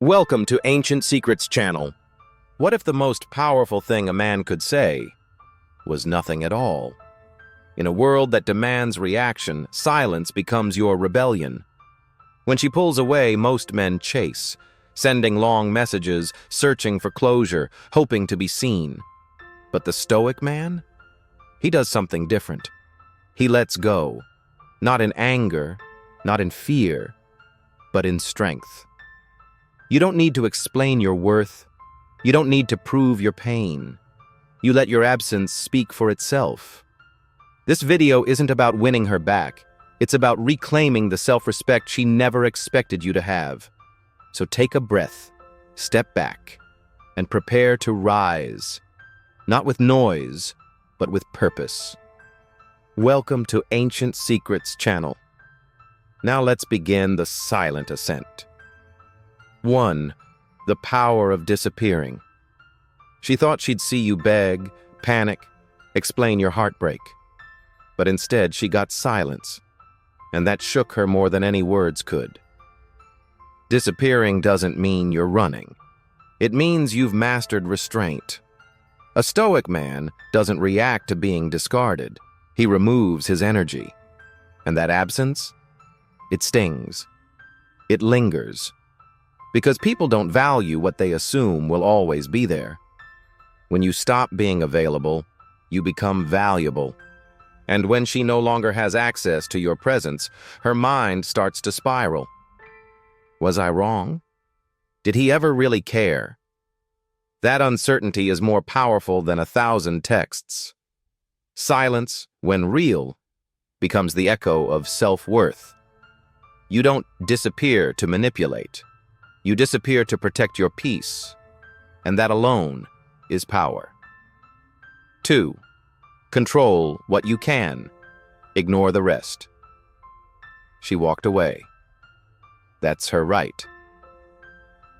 Welcome to Ancient Secrets channel. What if the most powerful thing a man could say was nothing at all? In a world that demands reaction, silence becomes your rebellion. When she pulls away, most men chase, sending long messages, searching for closure, hoping to be seen. But the Stoic man? He does something different. He lets go, not in anger, not in fear, but in strength. You don't need to explain your worth. You don't need to prove your pain. You let your absence speak for itself. This video isn't about winning her back. It's about reclaiming the self-respect she never expected you to have. So take a breath, step back, and prepare to rise. Not with noise, but with purpose. Welcome to Ancient Secrets channel. Now let's begin the silent ascent. 1. The power of disappearing. She thought she'd see you beg, panic, explain your heartbreak. But instead, she got silence, and that shook her more than any words could. Disappearing doesn't mean you're running. It means you've mastered restraint. A Stoic man doesn't react to being discarded. He removes his energy. And that absence? It stings. It lingers. Because people don't value what they assume will always be there. When you stop being available, you become valuable. And when she no longer has access to your presence, her mind starts to spiral. Was I wrong? Did he ever really care? That uncertainty is more powerful than 1,000 texts. Silence, when real, becomes the echo of self-worth. You don't disappear to manipulate. You disappear to protect your peace, and that alone is power. 2. Control what you can. Ignore the rest. She walked away. That's her right.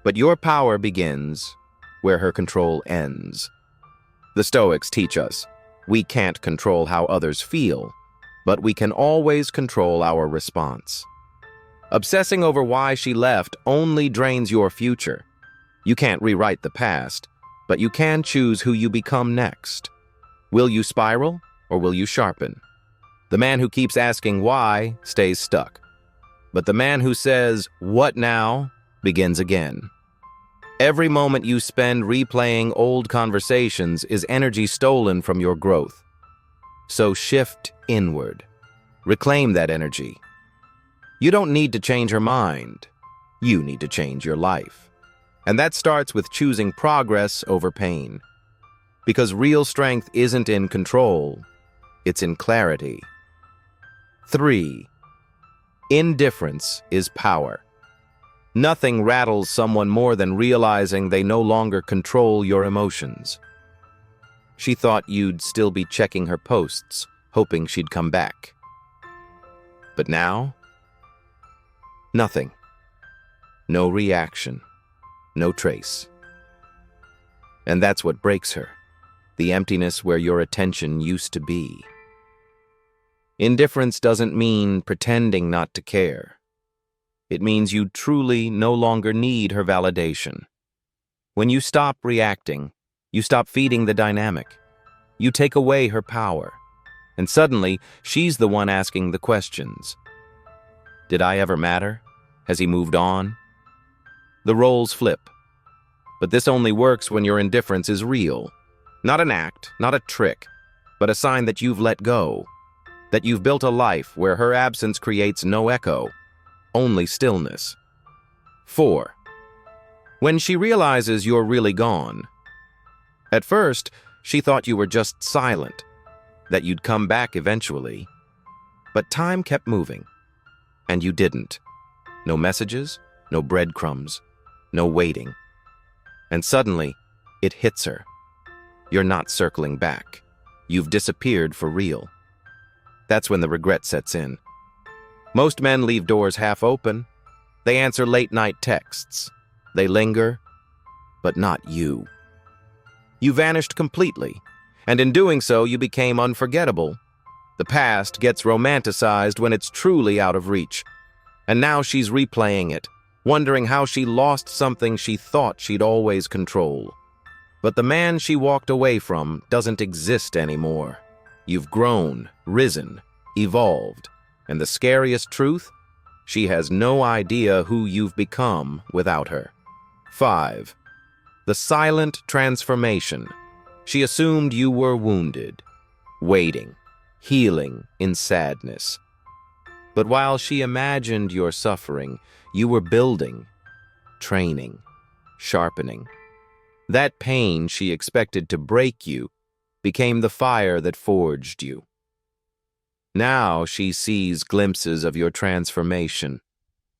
But your power begins where her control ends. The Stoics teach us we can't control how others feel, but we can always control our response. Obsessing over why she left only drains your future. You can't rewrite the past, but you can choose who you become next. Will you spiral, or will you sharpen? The man who keeps asking why stays stuck. But the man who says, "What now?" begins again. Every moment you spend replaying old conversations is energy stolen from your growth. So shift inward. Reclaim that energy. You don't need to change her mind. You need to change your life. And that starts with choosing progress over pain. Because real strength isn't in control, it's in clarity. 3. Indifference is power. Nothing rattles someone more than realizing they no longer control your emotions. She thought you'd still be checking her posts, hoping she'd come back. But now? Nothing. No reaction. No trace. And that's what breaks her. The emptiness where your attention used to be. Indifference doesn't mean pretending not to care. It means you truly no longer need her validation. When you stop reacting, you stop feeding the dynamic. You take away her power. And suddenly, she's the one asking the questions. Did I ever matter? Has he moved on? The roles flip. But this only works when your indifference is real. Not an act, not a trick, but a sign that you've let go. That you've built a life where her absence creates no echo, only stillness. 4. When she realizes you're really gone. At first, she thought you were just silent, that you'd come back eventually. But time kept moving, and you didn't. No messages, no breadcrumbs, no waiting. And suddenly, it hits her. You're not circling back. You've disappeared for real. That's when the regret sets in. Most men leave doors half open. They answer late-night texts. They linger, but not you. You vanished completely, and in doing so, you became unforgettable. The past gets romanticized when it's truly out of reach. And now she's replaying it, wondering how she lost something she thought she'd always control. But the man she walked away from doesn't exist anymore. You've grown, risen, evolved, and the scariest truth? She has no idea who you've become without her. 5. The silent transformation. She assumed you were wounded, waiting, healing in sadness. But while she imagined your suffering, you were building, training, sharpening. That pain she expected to break you became the fire that forged you. Now she sees glimpses of your transformation,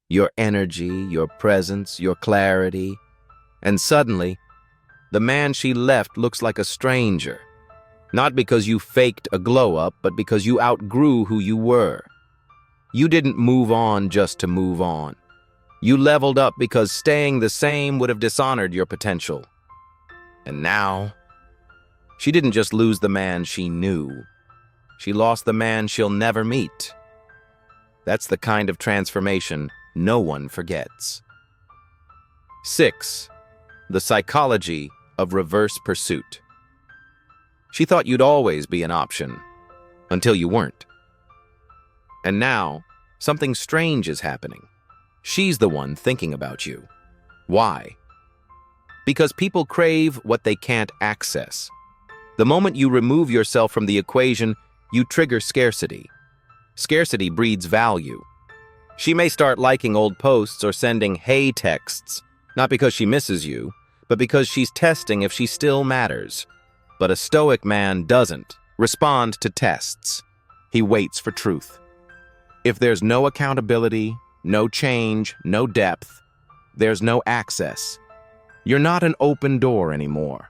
your energy, your presence, your clarity, and suddenly, the man she left looks like a stranger, not because you faked a glow-up, but because you outgrew who you were. You didn't move on just to move on. You leveled up because staying the same would have dishonored your potential. And now, she didn't just lose the man she knew. She lost the man she'll never meet. That's the kind of transformation no one forgets. 6. The psychology of reverse pursuit. She thought you'd always be an option, until you weren't. And now, something strange is happening. She's the one thinking about you. Why? Because people crave what they can't access. The moment you remove yourself from the equation, you trigger scarcity. Scarcity breeds value. She may start liking old posts or sending hey texts, not because she misses you, but because she's testing if she still matters. But a Stoic man doesn't respond to tests. He waits for truth. If there's no accountability, no change, no depth, there's no access. You're not an open door anymore.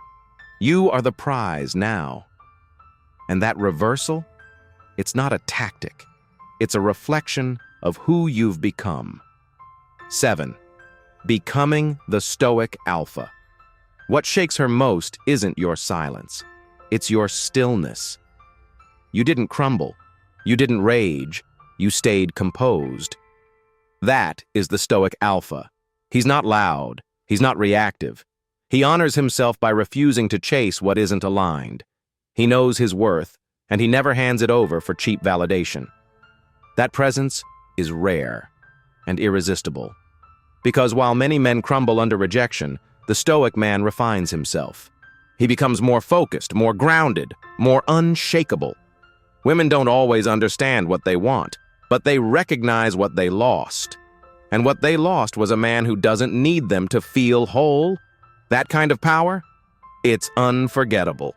You are the prize now. And that reversal, it's not a tactic. It's a reflection of who you've become. 7. Becoming the Stoic alpha. What shakes her most isn't your silence. It's your stillness. You didn't crumble. You didn't rage. You stayed composed. That is the Stoic alpha. He's not loud. He's not reactive. He honors himself by refusing to chase what isn't aligned. He knows his worth, and he never hands it over for cheap validation. That presence is rare and irresistible. Because while many men crumble under rejection, the Stoic man refines himself. He becomes more focused, more grounded, more unshakable. Women don't always understand what they want, but they recognize what they lost. And what they lost was a man who doesn't need them to feel whole. That kind of power? It's unforgettable.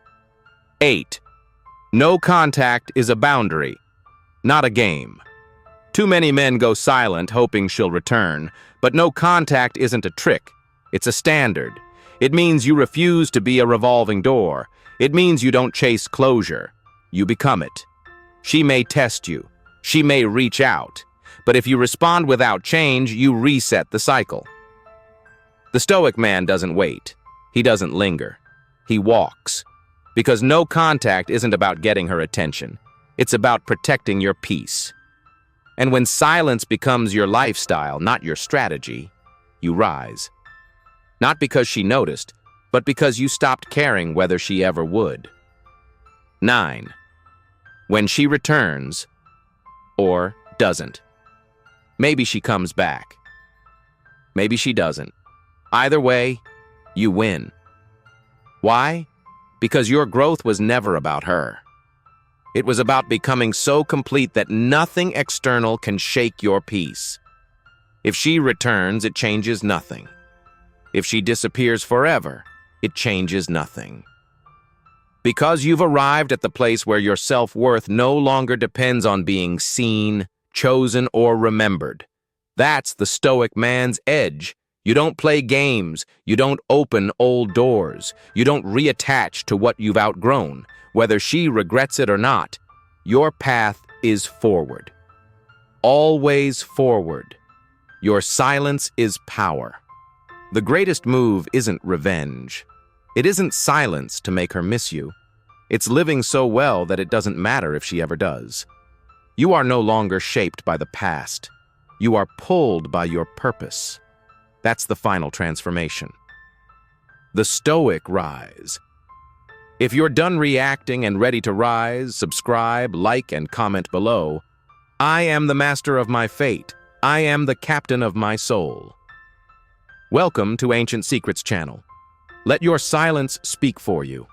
8. No contact is a boundary, not a game. Too many men go silent hoping she'll return, but no contact isn't a trick. It's a standard. It means you refuse to be a revolving door. It means you don't chase closure. You become it. She may test you. She may reach out. But if you respond without change, you reset the cycle. The Stoic man doesn't wait. He doesn't linger. He walks. Because no contact isn't about getting her attention. It's about protecting your peace. And when silence becomes your lifestyle, not your strategy, you rise. Not because she noticed, but because you stopped caring whether she ever would. 9. When she returns, or doesn't. Maybe she comes back. Maybe she doesn't. Either way, you win. Why? Because your growth was never about her. It was about becoming so complete that nothing external can shake your peace. If she returns, it changes nothing. If she disappears forever, it changes nothing. Because you've arrived at the place where your self-worth no longer depends on being seen, chosen, or remembered. That's the Stoic man's edge. You don't play games. You don't open old doors. You don't reattach to what you've outgrown. Whether she regrets it or not, your path is forward. Always forward. Your silence is power. The greatest move isn't revenge. It isn't silence to make her miss you. It's living so well that it doesn't matter if she ever does. You are no longer shaped by the past. You are pulled by your purpose. That's the final transformation. The Stoic rise. If you're done reacting and ready to rise, subscribe, like, and comment below. I am the master of my fate. I am the captain of my soul. Welcome to Ancient Secrets channel. Let your silence speak for you.